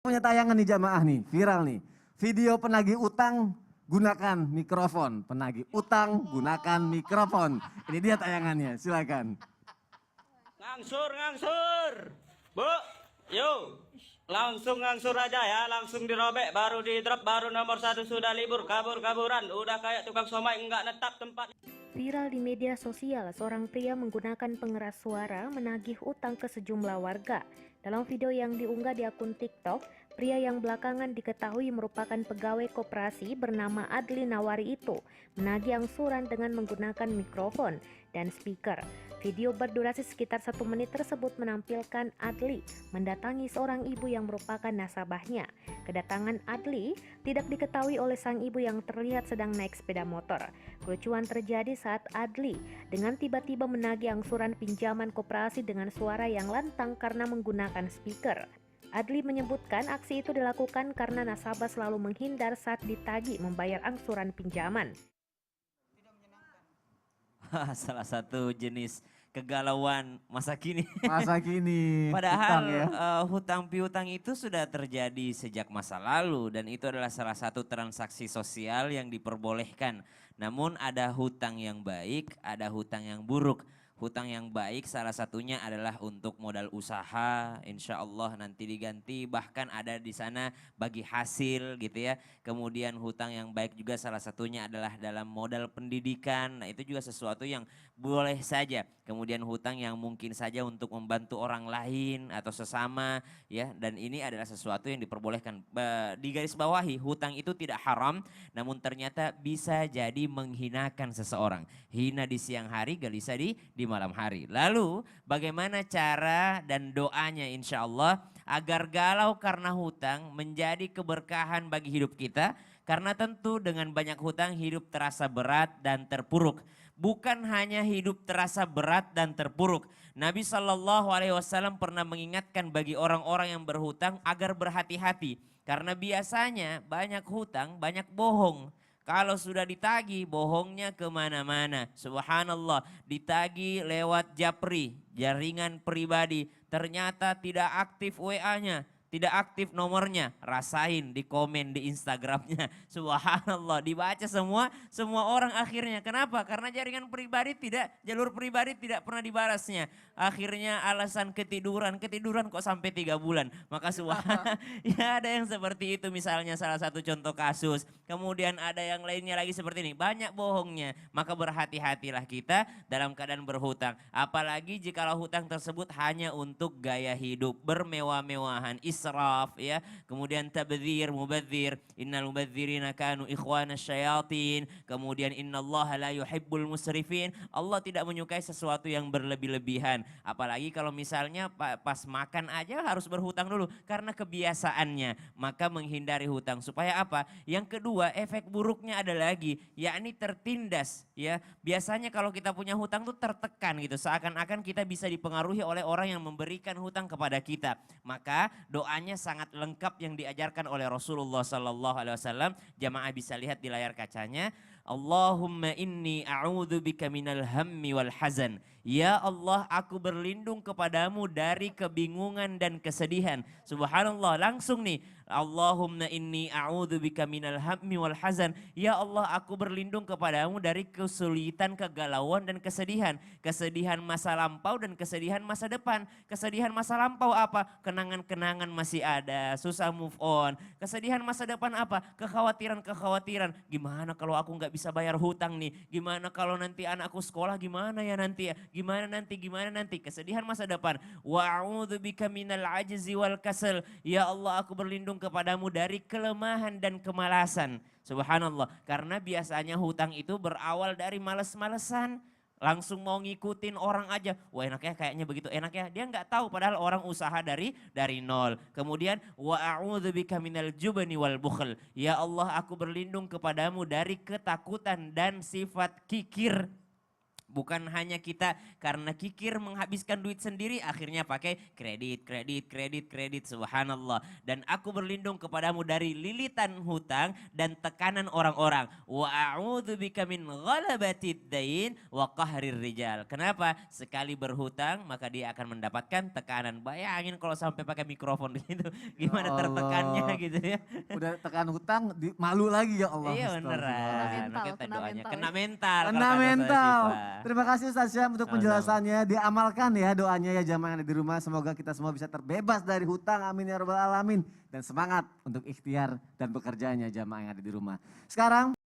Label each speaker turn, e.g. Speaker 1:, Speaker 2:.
Speaker 1: Punya tayangan nih jamaah nih, viral nih. Video penagih utang gunakan mikrofon. Penagih utang gunakan mikrofon. Ini dia tayangannya, silakan.
Speaker 2: Ngangsur, ngangsur. Bu, yuk. Langsung ngangsur aja ya, langsung dirobek, baru di drop, baru nomor 1 sudah libur, kabur-kaburan. Udah kayak tukang somai, enggak netap tempat.
Speaker 3: Viral di media sosial, seorang pria menggunakan pengeras suara menagih utang ke sejumlah warga. Dalam video yang diunggah di akun TikTok, pria yang belakangan diketahui merupakan pegawai koperasi bernama Adli Nawari itu menagih angsuran dengan menggunakan mikrofon dan speaker. Video berdurasi sekitar 1 menit tersebut menampilkan Adli mendatangi seorang ibu yang merupakan nasabahnya. Kedatangan Adli tidak diketahui oleh sang ibu yang terlihat sedang naik sepeda motor. Kelucuan terjadi saat Adli dengan tiba-tiba menagih angsuran pinjaman koperasi dengan suara yang lantang karena menggunakan speaker. Adli menyebutkan aksi itu dilakukan karena nasabah selalu menghindar saat ditagih membayar angsuran pinjaman.
Speaker 4: Salah satu jenis kegalauan masa kini.
Speaker 1: Masa kini,
Speaker 4: Padahal
Speaker 1: utang ya.
Speaker 4: hutang piutang itu sudah terjadi sejak masa lalu dan itu adalah salah satu transaksi sosial yang diperbolehkan. Namun ada hutang yang baik, ada hutang yang buruk. Hutang yang baik salah satunya adalah untuk modal usaha, insya Allah nanti diganti, bahkan ada di sana bagi hasil gitu ya. Kemudian hutang yang baik juga salah satunya adalah dalam modal pendidikan, nah itu juga sesuatu yang boleh saja. Kemudian hutang yang mungkin saja untuk membantu orang lain atau sesama ya, dan ini adalah sesuatu yang diperbolehkan. Di garis bawahi, hutang itu tidak haram, namun ternyata bisa jadi menghinakan seseorang. Hina di siang hari, gelisah di malam hari. Lalu bagaimana cara dan doanya insya Allah agar galau karena hutang menjadi keberkahan bagi hidup kita. Karena tentu dengan banyak hutang hidup terasa berat dan terpuruk. Bukan hanya hidup terasa berat dan terpuruk. Nabi SAW pernah mengingatkan bagi orang-orang yang berhutang agar berhati-hati. Karena biasanya banyak hutang, banyak bohong. Kalau sudah ditagi bohongnya kemana-mana. Subhanallah, ditagi lewat japri, jaringan pribadi. Ternyata tidak aktif WA-nya, tidak aktif nomornya. Rasain di komen di Instagramnya. Subhanallah, dibaca semua orang akhirnya. Kenapa? Karena jaringan pribadi tidak, jalur pribadi tidak pernah dibalasnya. Akhirnya alasan ketiduran kok sampai 3 bulan. Maka subhanallah, ya ada yang seperti itu misalnya salah satu contoh kasus. Kemudian ada yang lainnya lagi seperti ini, banyak bohongnya. Maka berhati-hatilah kita dalam keadaan berhutang. Apalagi jikalau hutang tersebut hanya untuk gaya hidup, bermewah-mewahan, israf ya. Kemudian tabdzir, mubadzir, innal mubadzirina kanu ikhwana syayatin. Kemudian innallaha la yuhibbul musrifin. Allah tidak menyukai sesuatu yang berlebih-lebihan. Apalagi kalau misalnya pas makan aja harus berhutang dulu karena kebiasaannya. Maka menghindari hutang supaya apa? Yang kedua, efek buruknya ada lagi, yakni tertindas ya. Biasanya kalau kita punya hutang tuh tertekan gitu, seakan-akan kita bisa dipengaruhi oleh orang yang memberikan hutang kepada kita. Maka doanya sangat lengkap yang diajarkan oleh Rasulullah SAW. Jamaah bisa lihat di layar kacanya. Allahumma inni a'udzubika minal hammi wal hazan. Ya Allah, aku berlindung kepadamu dari kebingungan dan kesedihan. Subhanallah, langsung nih. Allahumma inni a'udzubika minal hammi wal hazan. Ya Allah, aku berlindung kepadamu dari kesulitan, kegalauan dan kesedihan. Kesedihan masa lampau dan kesedihan masa depan. Kesedihan masa lampau apa? Kenangan-kenangan masih ada, susah move on. Kesedihan masa depan apa? Kekhawatiran-kekhawatiran. Gimana kalau aku nggak bisa bayar hutang nih? Gimana kalau nanti anakku sekolah gimana ya nanti ya? Gimana nanti? Kesedihan masa depan. Wa a'udzubika minal ajzi wal kasal. Ya Allah, aku berlindung kepadamu dari kelemahan dan kemalasan. Subhanallah, karena biasanya hutang itu berawal dari males-malesan. Langsung mau ngikutin orang aja. Wah enaknya kayaknya begitu enak ya. Dia nggak tahu padahal orang usaha dari nol. Kemudian wa a'udzubika minal jubni wal bukhl. Ya Allah, aku berlindung kepadamu dari ketakutan dan sifat kikir. Bukan hanya kita karena kikir menghabiskan duit sendiri akhirnya pakai kredit. Subhanallah. Dan aku berlindung kepadamu dari lilitan hutang dan tekanan orang-orang. Wa a'udzubika min ghalabatid dain wa qahrir rijal. Kenapa? Sekali berhutang maka dia akan mendapatkan tekanan. Bayangin kalau sampai pakai mikrofon gitu. Gimana
Speaker 1: Ya
Speaker 4: tertekannya
Speaker 1: Allah.
Speaker 4: gitu ya.
Speaker 1: Udah tekan hutang, malu lagi ya Allah.
Speaker 4: Iya
Speaker 1: Astagfirullah.
Speaker 4: beneran. Makanya kita
Speaker 5: Kena
Speaker 4: doanya
Speaker 5: mental.
Speaker 4: kena mental.
Speaker 1: Kena
Speaker 4: kalau kata Ustazah
Speaker 1: mental.
Speaker 4: Syifa.
Speaker 1: Terima kasih Ustaz Syam untuk
Speaker 4: Sama-sama.
Speaker 1: penjelasannya. Diamalkan ya doanya ya jamaah yang ada di rumah. Semoga kita semua bisa terbebas dari hutang. Amin ya rabbal alamin. Dan semangat untuk ikhtiar dan bekerjanya jamaah yang ada di rumah. Sekarang